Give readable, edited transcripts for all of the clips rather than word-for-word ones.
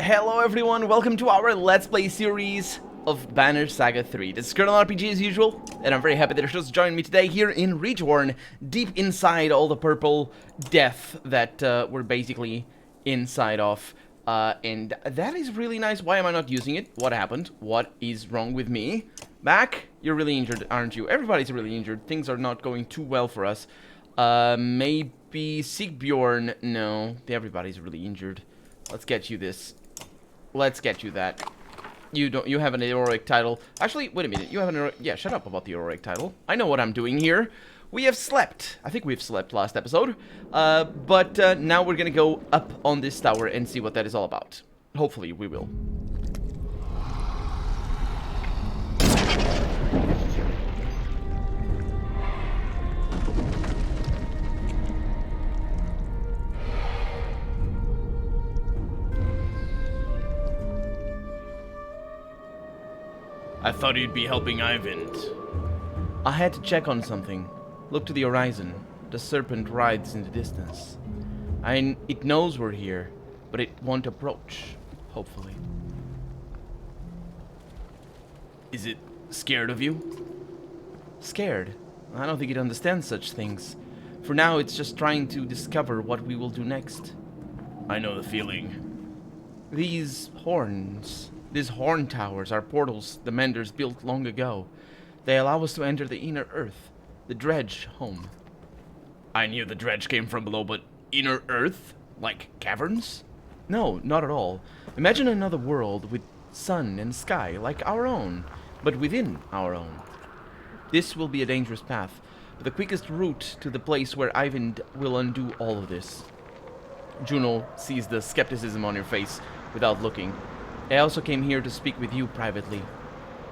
Hello everyone, welcome to our Let's Play series of Banner Saga 3. This is Colonel RPG as usual, and I'm very happy that you're just joining me today here in Retorn, deep inside all the purple death that we're basically inside of. And that is really nice. Why am I not using it? What happened? What is wrong with me? Back? You're really injured, aren't you? Everybody's really injured. Things are not going too well for us. Maybe Sigbjorn? No, everybody's really injured. Let's get you this. Let's get you that. You have an heroic title. Actually, wait a minute. You have an yeah, shut up about the heroic title. I know what I'm doing here. We have slept. I think we've slept last episode. But now we're gonna go up on this tower and see what that is all about. Hopefully, we will. I thought you'd be helping Ivan. I had to check on something. Look to the horizon. The serpent rides in the distance. It knows we're here, but it won't approach, hopefully. Is it scared of you? Scared? I don't think it understands such things. For now, it's just trying to discover what we will do next. I know the feeling. These horn towers are portals the Menders built long ago. They allow us to enter the inner earth, the dredge home. I knew the dredge came from below, but inner earth? Like caverns? No, not at all. Imagine another world with sun and sky like our own, but within our own. This will be a dangerous path, but the quickest route to the place where Ivan will undo all of this. Juno sees the skepticism on your face without looking. I also came here to speak with you privately.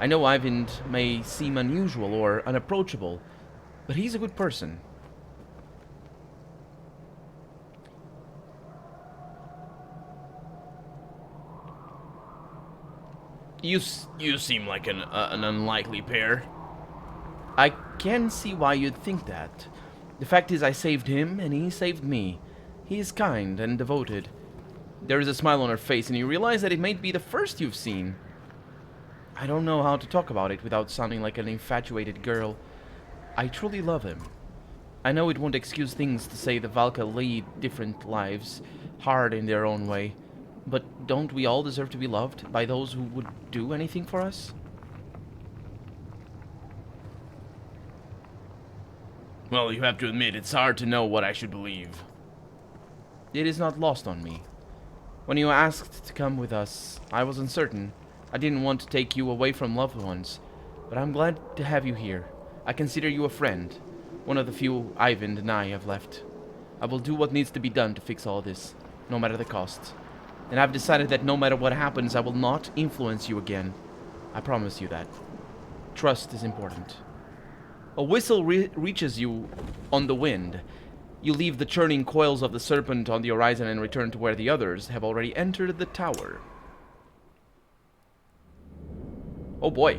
I know Ivan may seem unusual or unapproachable, but he's a good person. You seem like an unlikely pair. I can see why you'd think that. The fact is I saved him and he saved me. He is kind and devoted. There is a smile on her face, and you realize that it may be the first you've seen. I don't know how to talk about it without sounding like an infatuated girl. I truly love him. I know it won't excuse things to say the Valka lead different lives, hard in their own way. But don't we all deserve to be loved by those who would do anything for us? Well, you have to admit, it's hard to know what I should believe. It is not lost on me. When you asked to come with us, I was uncertain. I didn't want to take you away from loved ones, but I'm glad to have you here. I consider you a friend, one of the few Ivan and I have left. I will do what needs to be done to fix all this, no matter the cost. And I've decided that no matter what happens, I will not influence you again. I promise you that. Trust is important. A whistle reaches you on the wind. You leave the churning coils of the serpent on the horizon and return to where the others have already entered the tower. Oh boy.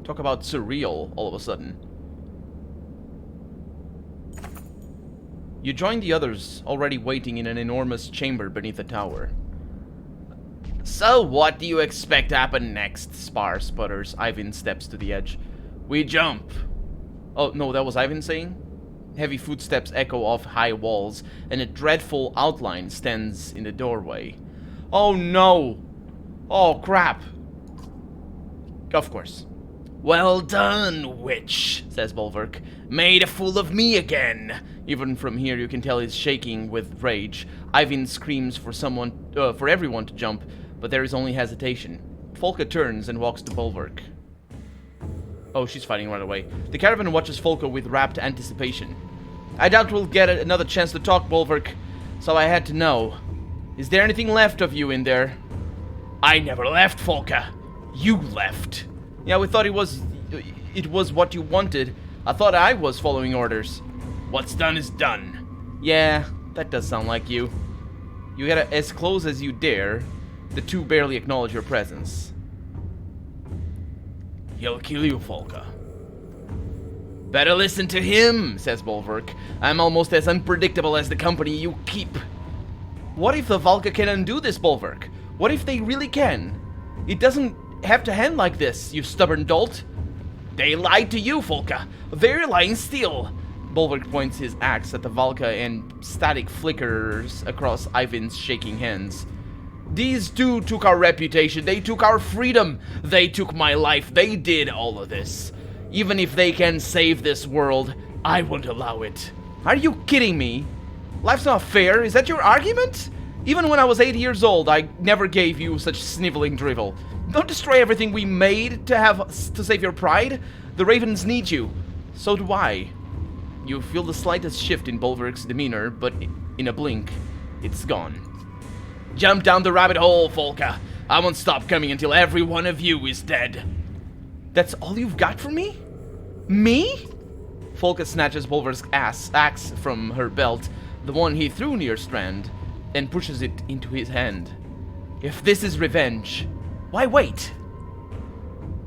Talk about surreal all of a sudden. You join the others already waiting in an enormous chamber beneath the tower. So what do you expect to happen next? Spar sputters. Ivan steps to the edge. We jump. Oh, no, that was Ivan saying? Heavy footsteps echo off high walls, and a dreadful outline stands in the doorway. Oh, no! Oh, crap! Of course. Well done, witch, says Bolvar. Made a fool of me again. Even from here, you can tell he's shaking with rage. Ivan screams for everyone to jump, but there is only hesitation. Folka turns and walks to Bolvar. Oh, she's fighting right away. The caravan watches Folka with rapt anticipation. I doubt we'll get another chance to talk, Bolvar, so I had to know. Is there anything left of you in there? I never left, Folka. You left. Yeah, we thought it was what you wanted. I thought I was following orders. What's done is done. Yeah, that does sound like you. You get as close as you dare. The two barely acknowledge your presence. He'll kill you, Folka. Better listen to him, says Bolvar. I'm almost as unpredictable as the company you keep. What if the Valka can undo this, Bolvar? What if they really can? It doesn't have to end like this, you stubborn dolt. They lied to you, Volka. They're lying still. Bolvar points his axe at the Valka and static flickers across Ivan's shaking hands. These two took our reputation, they took our freedom, they took my life, they did all of this. Even if they can save this world, I won't allow it. Are you kidding me? Life's not fair, is that your argument? Even when I was 8 years old, I never gave you such sniveling drivel. Don't destroy everything we made to save your pride. The Ravens need you. So do I. You feel the slightest shift in Bolvar's demeanor, but in a blink, it's gone. Jump down the rabbit hole, Volka. I won't stop coming until every one of you is dead. That's all you've got for me? Me? Volka snatches Bolvar's axe from her belt, the one he threw near Strand, and pushes it into his hand. If this is revenge, why wait?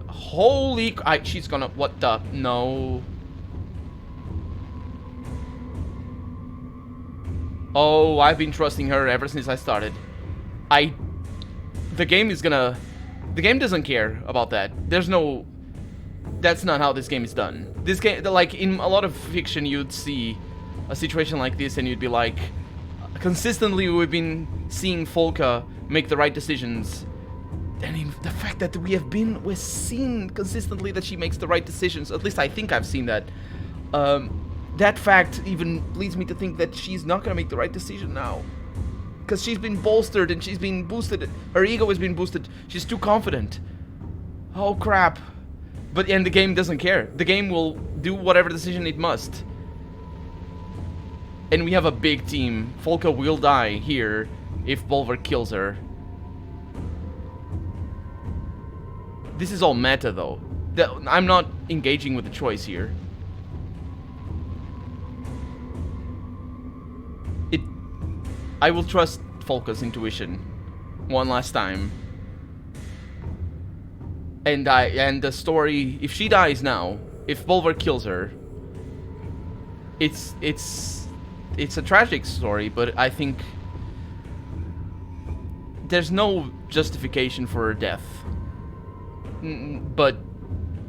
Holy... she's gonna... What the... No... Oh, I've been trusting her ever since I started. The game is gonna... The game doesn't care about that. There's no... That's not how this game is done. This game... Like, in a lot of fiction, you'd see a situation like this and you'd be like... Consistently, we've been seeing Volka make the right decisions. And in the fact that we've seen consistently that she makes the right decisions. At least I think I've seen that. That fact even leads me to think that she's not gonna make the right decision now. Because she's been bolstered and she's been boosted. Her ego has been boosted. She's too confident. Oh crap. And the game doesn't care. The game will do whatever decision it must. And we have a big team. Volka will die here if Bolvar kills her. This is all meta though. I'm not engaging with the choice here. I will trust Volka's intuition one last time. And the story, if she dies now, if Bolvar kills her, it's a tragic story, but I think there's no justification for her death. But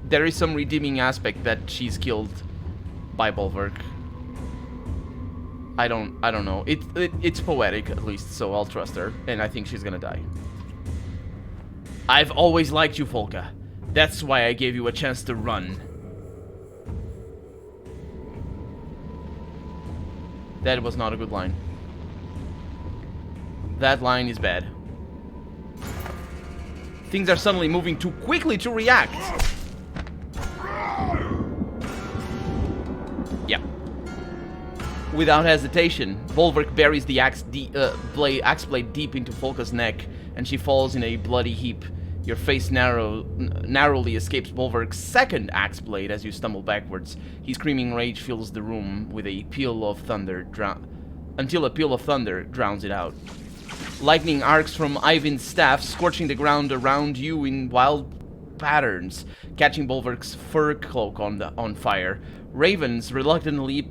there is some redeeming aspect that she's killed by Bolvar. I don't know. It's poetic at least, so I'll trust her, and I think she's gonna die. I've always liked you, Volka. That's why I gave you a chance to run. That was not a good line. That line is bad. Things are suddenly moving too quickly to react. Yeah. Without hesitation, Bolvar buries the axe blade deep into Volka's neck, and she falls in a bloody heap. Your face narrowly escapes Bolvar's second axe blade as you stumble backwards. His screaming rage fills the room with a peal of thunder until a peal of thunder drowns it out. Lightning arcs from Ivan's staff, scorching the ground around you in wild patterns, catching Bolvar's fur cloak on fire. Ravens reluctantly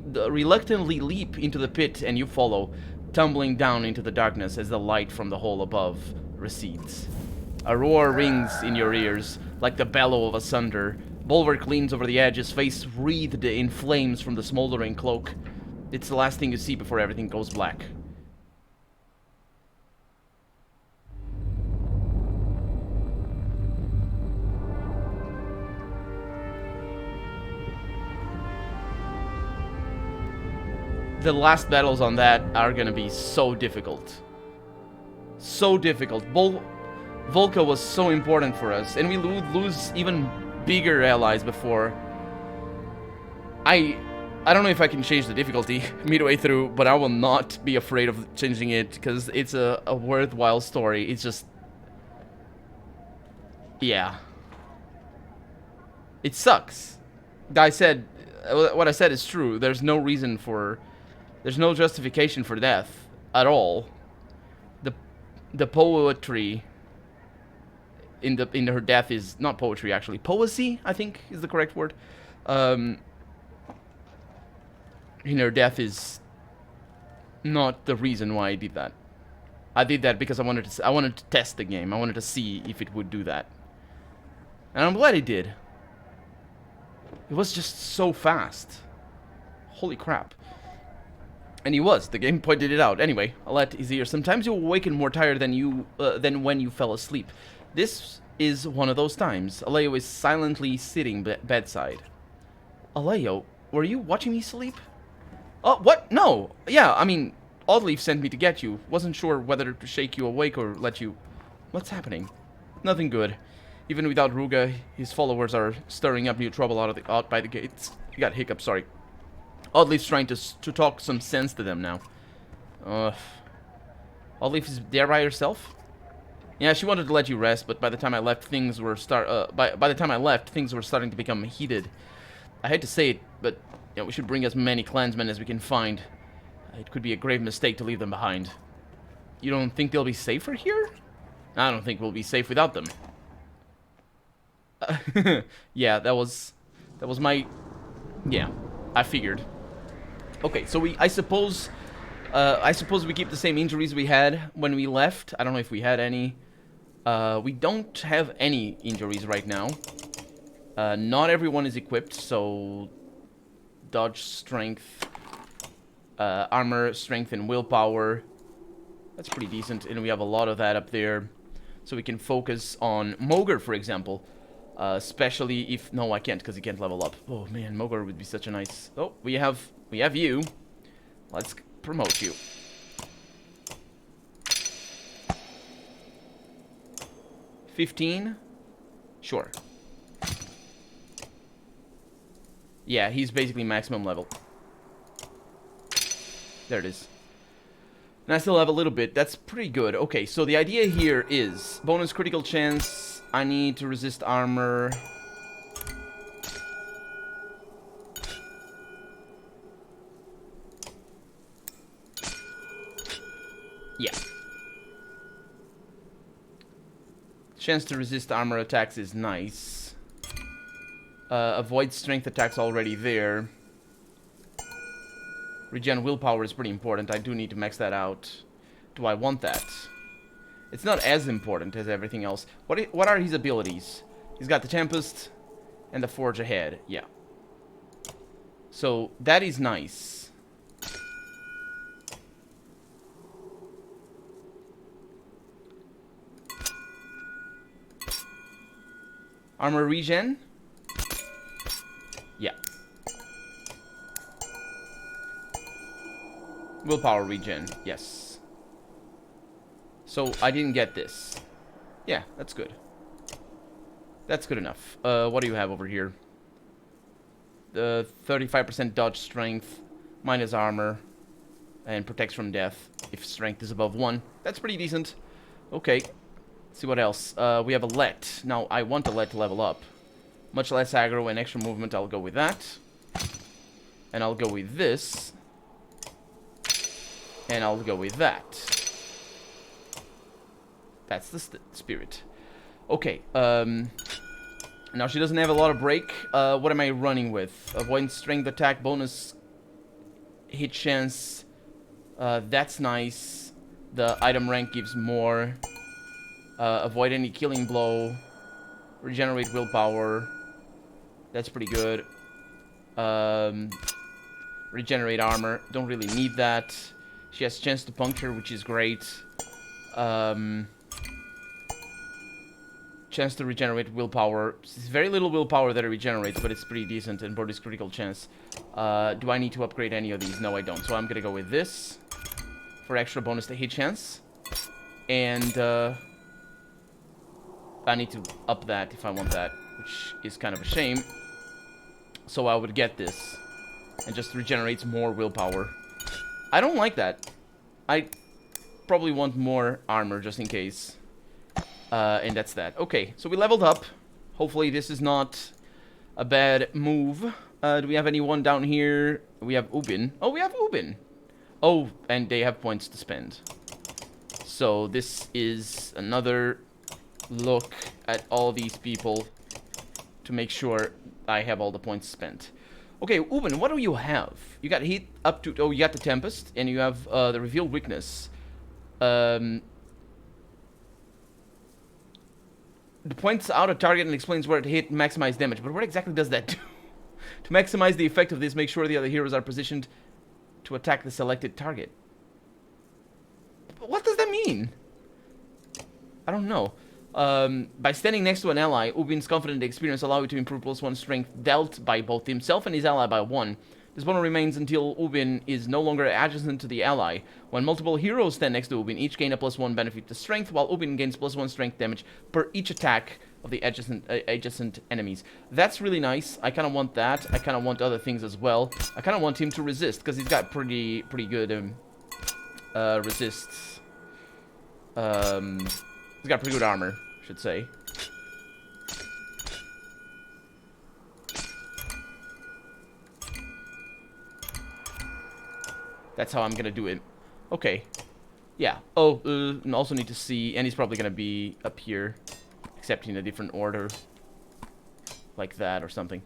leap into the pit, and you follow, tumbling down into the darkness as the light from the hole above recedes. A roar rings in your ears, like the bellow of a thunder. Bolvar leans over the edge, his face wreathed in flames from the smoldering cloak. It's the last thing you see before everything goes black. The last battles on that are gonna be so difficult. So difficult. Volka was so important for us, and we would lose even bigger allies before. I don't know if I can change the difficulty midway through, but I will not be afraid of changing it, because it's a worthwhile story. It's just... yeah. It sucks. What I said is true. There's no reason for... There's no justification for death at all. The poetry in her death is not poetry, actually. Poesy, I think, is the correct word. In her death is not the reason why I did that. I did that because I wanted to test the game. I wanted to see if it would do that. And I'm glad it did. It was just so fast. Holy crap. And he was. The game pointed it out. Anyway, a lot easier. Sometimes you awaken more tired than when you fell asleep. This is one of those times. Aleio is silently sitting bedside. Aleio, were you watching me sleep? Oh, what? No. Yeah, I mean, Oddleaf sent me to get you. Wasn't sure whether to shake you awake or let you... What's happening? Nothing good. Even without Ruga, his followers are stirring up new trouble out by the gates. You got hiccups, sorry. Oddleaf's trying to talk some sense to them now. Oddleaf is there by herself? Yeah, she wanted to let you rest, but by the time I left, things were starting to become heated. I hate to say it, but yeah, we should bring as many clansmen as we can find. It could be a grave mistake to leave them behind. You don't think they'll be safer here? I don't think we'll be safe without them. Yeah, that was my... Yeah, I figured. Okay, so I suppose we keep the same injuries we had when we left. I don't know if we had any. We don't have any injuries right now. Not everyone is equipped, so... Dodge, strength, armor, strength, and willpower. That's pretty decent, and we have a lot of that up there. So we can focus on Mogr, for example. Especially if... No, I can't, because he can't level up. Oh, man, Mogr would be such a nice... Oh, we have you. Let's promote you. $15? Sure. Yeah, he's basically maximum level. There it is. And I still have a little bit. That's pretty good. Okay, so the idea here is bonus critical chance. I need to resist armor. Yeah. Chance to resist armor attacks is nice. Avoid strength attacks already there. Regen willpower is pretty important. I do need to max that out. Do I want that? It's not as important as everything else. What are his abilities? He's got the Tempest and the Forge Ahead. Yeah. So that is nice. Armor regen? Yeah. Willpower regen, yes. So, I didn't get this. Yeah, that's good. That's good enough. What do you have over here? The 35% dodge strength, minus armor, and protects from death if strength is above 1. That's pretty decent. Okay. Let's see what else. We have a let. Now, I want a let to level up. Much less aggro and extra movement, I'll go with that. And I'll go with this. And I'll go with that. That's the spirit. Okay, now she doesn't have a lot of break. What am I running with? Avoid strength attack, bonus hit chance. That's nice. The item rank gives more. Avoid any killing blow. Regenerate willpower. That's pretty good. Regenerate armor. Don't really need that. She has chance to puncture, which is great. Chance to regenerate willpower. It's very little willpower that it regenerates, but it's pretty decent. And bonus critical chance. Do I need to upgrade any of these? No, I don't. So I'm gonna go with this for extra bonus to hit chance. And I need to up that if I want that, which is kind of a shame. So I would get this. And just regenerates more willpower. I don't like that. I probably want more armor just in case. And that's that. Okay, so we leveled up. Hopefully this is not a bad move. Do we have anyone down here? We have Ubin. Oh, we have Ubin. Oh, and they have points to spend. So this is another look at all these people to make sure I have all the points spent. Okay, Ubin, what do you have? You got hit up to... Oh, you got the Tempest, and you have the Revealed Weakness. It points out a target and explains where it hit and maximize damage. But what exactly does that do? To maximize the effect of this, make sure the other heroes are positioned to attack the selected target. What does that mean? I don't know. By standing next to an ally, Ubin's confident experience allows you to improve +1 strength dealt by both himself and his ally by 1. This bonus remains until Ubin is no longer adjacent to the ally. When multiple heroes stand next to Ubin, each gain a +1 benefit to strength, while Ubin gains +1 strength damage per each attack of the adjacent enemies. That's really nice. I kind of want that. I kind of want other things as well. I kind of want him to resist, because he's got pretty good resists. He's got pretty good armor, I should say. That's how I'm gonna do it. Okay. Yeah. Oh, and also need to see... And he's probably gonna be up here. Except in a different order. Like that or something.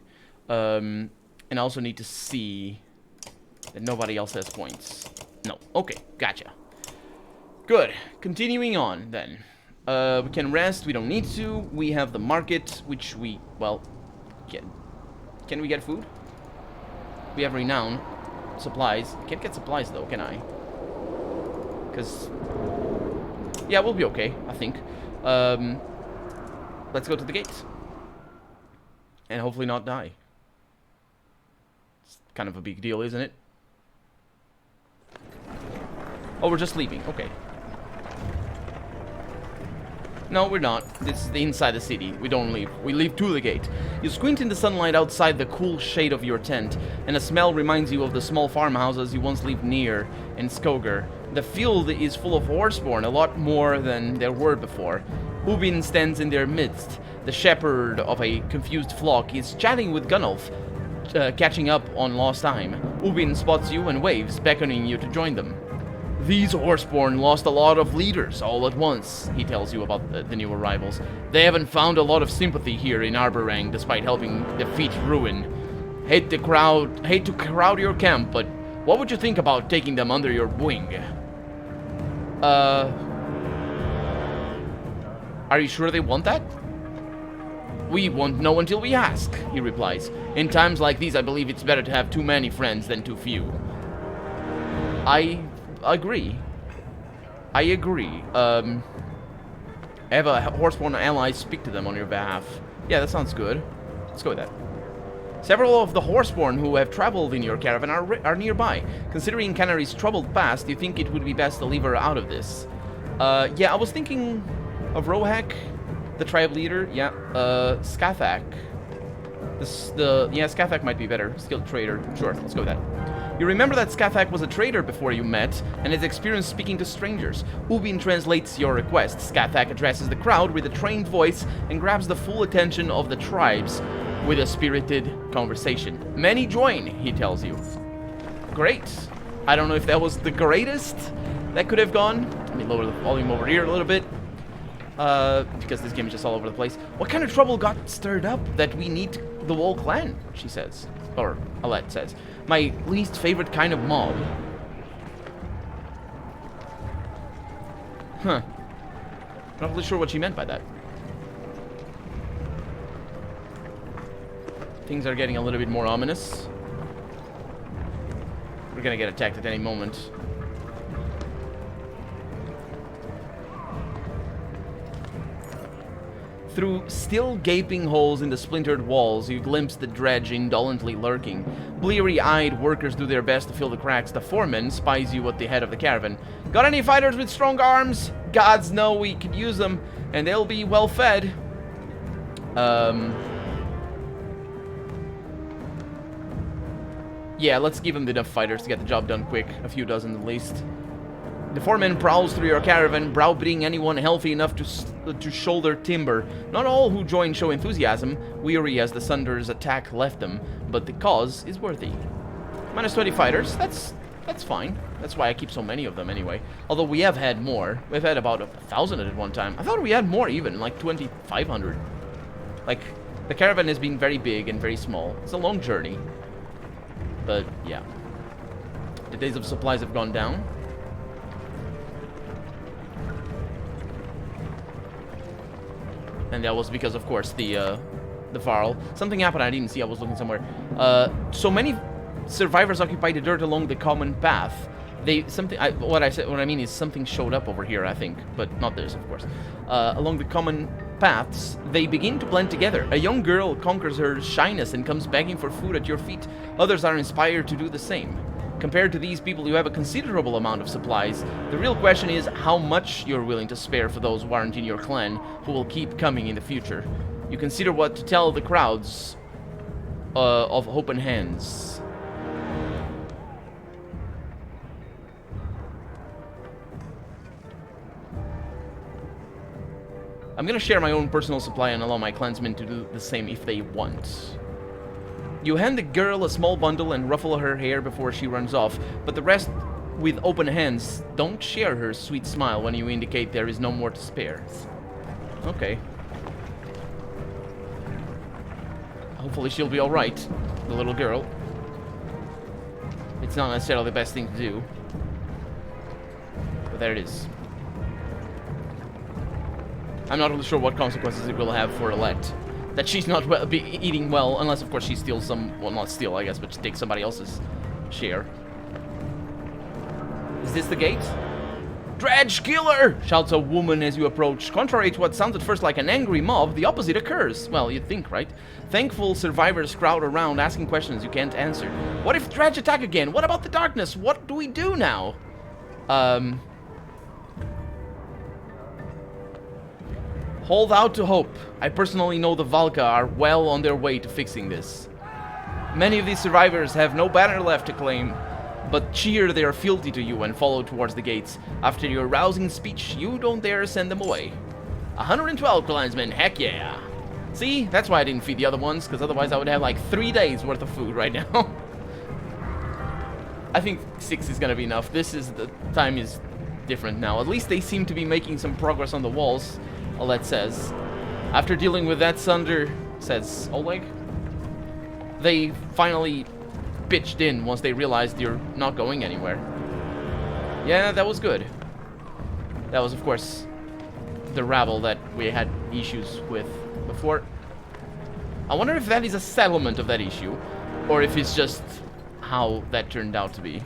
And I also need to see... that nobody else has points. No. Okay. Gotcha. Good. Continuing on, then. We can rest. We don't need to. We have the market, which we... Well... Can we get food? We have renown. Supplies. Can't get supplies though, can I? Because yeah, we'll be okay, I think. Let's go to the gate and hopefully not die. It's kind of a big deal, isn't it? Oh, we're just leaving. Okay. No, we're not. This is inside the city. We don't leave. We leave to the gate. You squint in the sunlight outside the cool shade of your tent, and a smell reminds you of the small farmhouses you once lived near in Skoger. The field is full of horseborn, a lot more than there were before. Ubin stands in their midst. The shepherd of a confused flock is chatting with Gunnulf, catching up on lost time. Ubin spots you and waves, beckoning you to join them. These horseborn lost a lot of leaders all at once, he tells you about the new arrivals. They haven't found a lot of sympathy here in Arborang, despite helping defeat Ruin. Hate to crowd your camp, but what would you think about taking them under your wing? Are you sure they want that? We won't know until we ask, he replies. In times like these, I believe it's better to have too many friends than too few. I agree. Have a horseborn ally speak to them on your behalf. Yeah, that sounds good. Let's go with that. Several of the horseborn who have traveled in your caravan are nearby. Considering Canary's troubled past, do you think it would be best to leave her out of this? Yeah, I was thinking of Rohak, the tribe leader. Yeah, Skathak. Skathak might be better. Skilled trader. Sure, let's go with that. You remember that Skathak was a trader before you met, and his experience speaking to strangers. Ubin translates your request. Skathak addresses the crowd with a trained voice and grabs the full attention of the tribes with a spirited conversation. Many join, he tells you. Great. I don't know if that was the greatest that could have gone. Let me lower the volume over here a little bit. Because this game is just all over the place. What kind of trouble got stirred up that we need the whole clan, she says. Or Alette says. My least favorite kind of mob. Huh. Not really sure what she meant by that. Things are getting a little bit more ominous. We're gonna get attacked at any moment. Through still gaping holes in the splintered walls, you glimpse the dredge indolently lurking. Bleary-eyed workers do their best to fill the cracks. The foreman spies you at the head of the caravan. Got any fighters with strong arms? Gods know we could use them, and they'll be well fed. Yeah, let's give them enough fighters to get the job done quick. A few dozen at least. The foreman prowls through your caravan, browbeating anyone healthy enough to shoulder timber. Not all who join show enthusiasm, weary as the Sunder's attack left them, but the cause is worthy. Minus 20 fighters, that's fine. That's why I keep so many of them anyway. Although we have had more. We've had about 1,000 at one time. I thought we had more even, like 2,500. Like, the caravan has been very big and very small. It's a long journey. But, yeah. The days of supplies have gone down. And that was because, of course, the Varl. Something happened I didn't see, I was looking somewhere. So many survivors occupied the dirt along the common path. What I mean is something showed up over here, I think, but not this, of course. Along the common paths, they begin to blend together. A young girl conquers her shyness and comes begging for food at your feet. Others are inspired to do the same. Compared to these people, you have a considerable amount of supplies. The real question is how much you're willing to spare for those who aren't in your clan, who will keep coming in the future. You consider what to tell the crowds of open hands. I'm gonna share my own personal supply and allow my clansmen to do the same if they want. You hand the girl a small bundle and ruffle her hair before she runs off, but the rest, with open hands, don't share her sweet smile when you indicate there is no more to spare. Okay. Hopefully she'll be alright, the little girl. It's not necessarily the best thing to do. But there it is. I'm not really sure what consequences it will have for Alette. That she's not eating well, unless of course she steals some, well, not steal I guess, but she takes somebody else's share. Is this the gate? Dredge killer! Shouts a woman as you approach. Contrary to what sounds at first like an angry mob, the opposite occurs. Well, you'd think, right? Thankful survivors crowd around asking questions you can't answer. What if Dredge attack again? What about the darkness? What do we do now? Hold out to hope. I personally know the Valka are well on their way to fixing this. Many of these survivors have no banner left to claim, but cheer their fealty to you and follow towards the gates. After your rousing speech, you don't dare send them away. 112 clansmen, heck yeah. See, that's why I didn't feed the other ones, because otherwise I would have like 3 days worth of food right now. I think 6 is gonna be enough. The time is different now. At least they seem to be making some progress on the walls. Alette says. After dealing with that Sunder, says Oleg, they finally pitched in once they realized you're not going anywhere. Yeah, that was good. That was, of course, the rabble that we had issues with before. I wonder if that is a settlement of that issue, or if it's just how that turned out to be.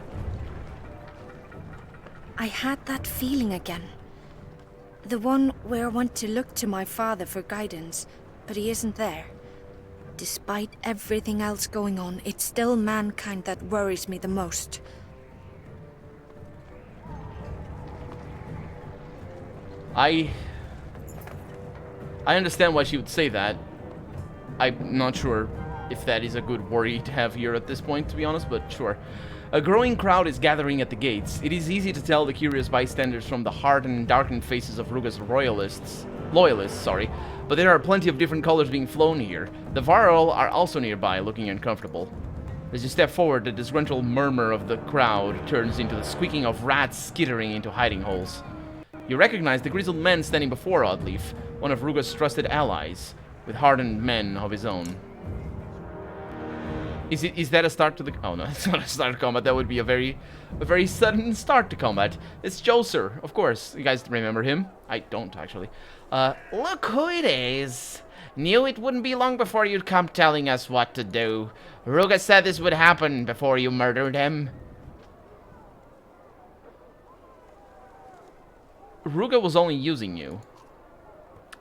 I had that feeling again. The one where I want to look to my father for guidance, but he isn't there. Despite everything else going on, it's still mankind that worries me the most. I understand why she would say that. I'm not sure if that is a good worry to have here at this point, to be honest, but sure. A growing crowd is gathering at the gates. It is easy to tell the curious bystanders from the hardened and darkened faces of Ruga's loyalists, but there are plenty of different colors being flown here. The Varl are also nearby, looking uncomfortable. As you step forward, the disgruntled murmur of the crowd turns into the squeaking of rats skittering into hiding holes. You recognize the grizzled man standing before Oddleaf, one of Ruga's trusted allies, with hardened men of his own. Is that a start to the... Oh, no, it's not a start to combat. That would be a very sudden start to combat. It's Joser, of course. You guys remember him? I don't, actually. Look who it is. Knew it wouldn't be long before you'd come telling us what to do. Ruga said this would happen before you murdered him. Ruga was only using you.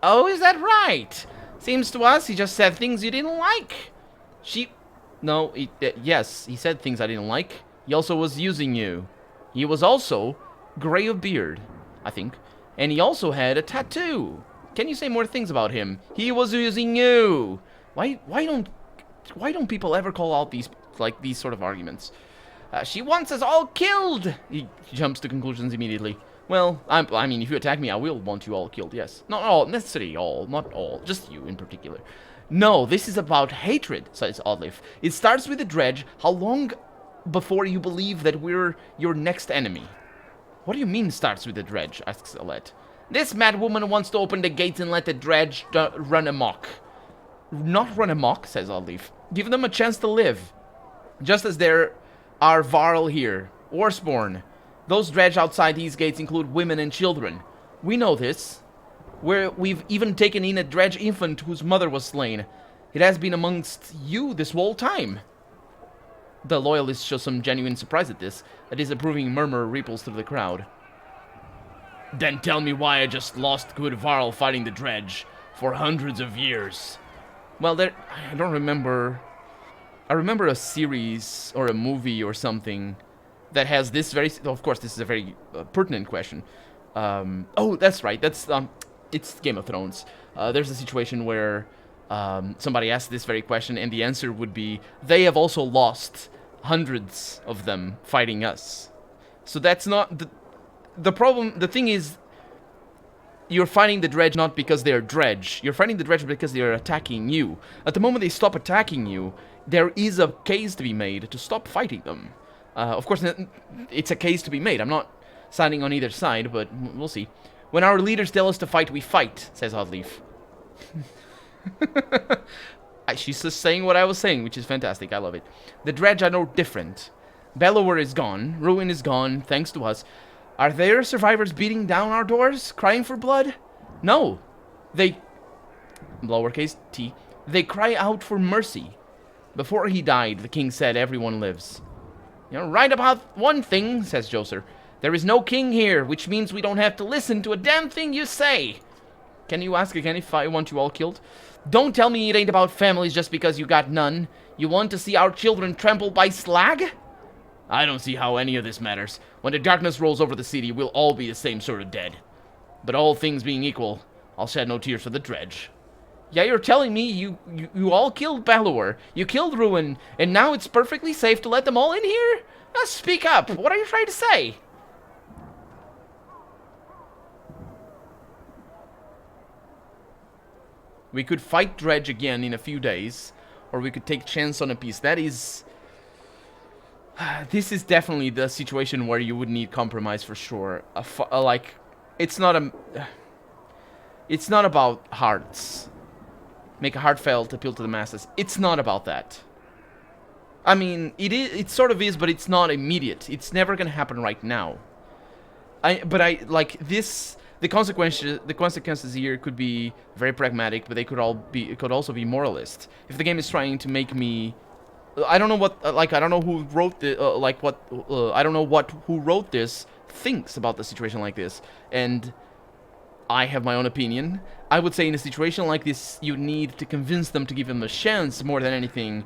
Oh, is that right? Seems to us he just said things you didn't like. No, yes, he said things I didn't like. He also was using you. He was also gray of beard, I think. And he also had a tattoo. Can you say more things about him? He was using you. Why don't people ever call out these sort of arguments? She wants us all killed. He jumps to conclusions immediately. Well, I mean, if you attack me, I will want you all killed, yes. Not all, necessarily all, not all, just you in particular. No, this is about hatred, says Oddleif. It starts with the Dredge. How long before you believe that we're your next enemy? What do you mean starts with the Dredge, asks Alette. This mad woman wants to open the gates and let the Dredge run amok. Not run amok, says Oddleif. Give them a chance to live. Just as there are Varl here, Warsborn. Those Dredge outside these gates include women and children. We know this. where we've even taken in a dredge infant whose mother was slain. It has been amongst you this whole time. The loyalists show some genuine surprise at this. A disapproving murmur ripples through the crowd. Then tell me why I just lost good Varl fighting the dredge for hundreds of years. Well, I don't remember. I remember a series or a movie or something that has this very. Of course, this is a very pertinent question. Oh, that's right. It's Game of Thrones. There's a situation where somebody asks this very question, and the answer would be, they have also lost hundreds of them fighting us. So that's not the problem. The thing is, you're fighting the dredge not because they're dredge. You're fighting the dredge because they're attacking you. At the moment they stop attacking you, there is a case to be made to stop fighting them. Of course, it's a case to be made. I'm not siding on either side, but we'll see. When our leaders tell us to fight, we fight, says Oddleaf. She's just saying what I was saying, which is fantastic. I love it. The dredge are no different. Bellower is gone. Ruin is gone, thanks to us. Are there survivors beating down our doors, crying for blood? No. They, lowercase t, they cry out for mercy. Before he died, the king said, everyone lives. You're right about one thing, says Joser. There is no king here, which means we don't have to listen to a damn thing you say. Can you ask again if I want you all killed? Don't tell me it ain't about families just because you got none. You want to see our children trampled by slag? I don't see how any of this matters. When the darkness rolls over the city, we'll all be the same sort of dead. But all things being equal, I'll shed no tears for the dredge. Yeah, you're telling me you all killed Bellower, you killed Ruin, and now it's perfectly safe to let them all in here? Now speak up. What are you trying to say? We could fight Dredge again in a few days, or we could take chance on a piece. That is... This is definitely the situation where you would need compromise for sure. Like, it's not about hearts. Make a heartfelt appeal to the masses. It's not about that. I mean, it sort of is, but it's not immediate. It's never gonna happen right now. Like this... The consequences here could be very pragmatic, but they could also be moralist. If the game is trying to make me, I don't know what, I don't know who wrote the, I don't know who wrote this thinks about the situation like this, and I have my own opinion. I would say in a situation like this, you need to convince them to give them a chance more than anything,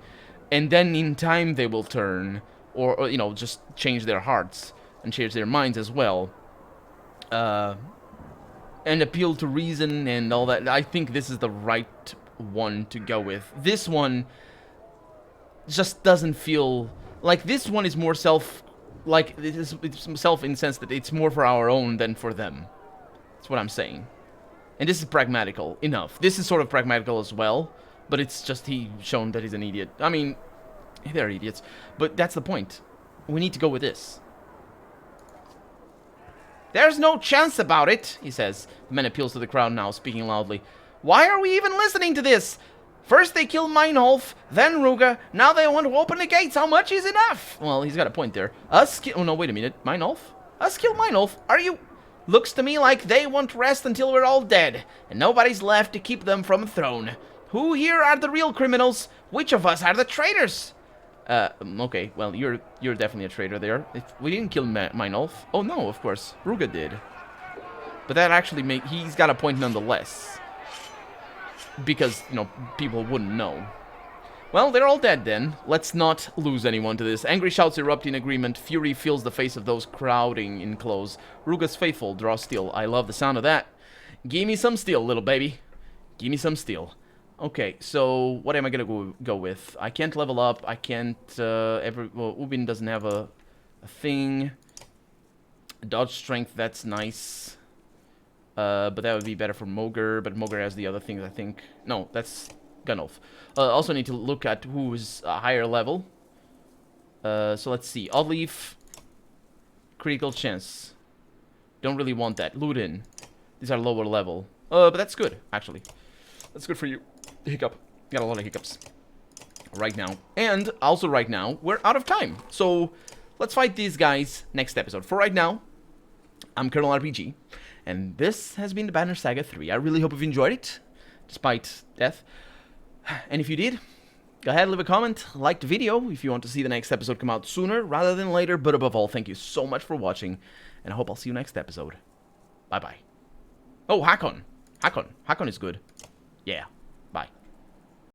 and then in time they will turn, or you know, just change their hearts and change their minds as well. And appeal to reason and all that. I think this is the right one to go with. This one just doesn't feel... Like, this one is more self... Like, it's self in the sense that it's more for our own than for them. That's what I'm saying. And this is pragmatical enough. This is sort of pragmatical as well, but it's just he shown that he's an idiot. I mean, they're idiots. But that's the point. We need to go with this. There's no chance about it, he says. The man appeals to the crowd now, speaking loudly. Why are we even listening to this? First they killed Meinholf, then Ruga, now they want to open the gates. How much is enough? Well, he's got a point there. Oh no, wait a minute. Meinholf? Us kill Meinholf? Are you... Looks to me like they want rest until we're all dead, and nobody's left to keep them from the throne. Who here are the real criminals? Which of us are the traitors? Okay, well, you're definitely a traitor there. We didn't kill Meinolf. Oh, no, of course. Ruga did. But that actually he's got a point nonetheless. Because, you know, people wouldn't know. Well, they're all dead then. Let's not lose anyone to this. Angry shouts erupt in agreement. Fury fills the face of those crowding in close. Ruga's faithful draw steel. I love the sound of that. Give me some steel, little baby. Give me some steel. Okay, so what am I gonna go with? I can't level up. I can't. Well, Ubin doesn't have a thing. Dodge strength. That's nice. But that would be better for Moger. But Moger has the other things, I think. No, that's Gunolf. Also need to look at who's a higher level. So let's see. Oddleaf. Critical chance. Don't really want that. Ludin. These are lower level. But that's good, actually. That's good for you. Hiccup. Got a lot of hiccups. Right now. And also right now, we're out of time. So, let's fight these guys next episode. For right now, I'm Colonel RPG. And this has been the Banner Saga 3. I really hope you've enjoyed it, despite death. And if you did, go ahead, leave a comment, like the video if you want to see the next episode come out sooner rather than later. But above all, thank you so much for watching, and I hope I'll see you next episode. Bye-bye. Oh, Hakon. Hakon is good. Yeah. Bye.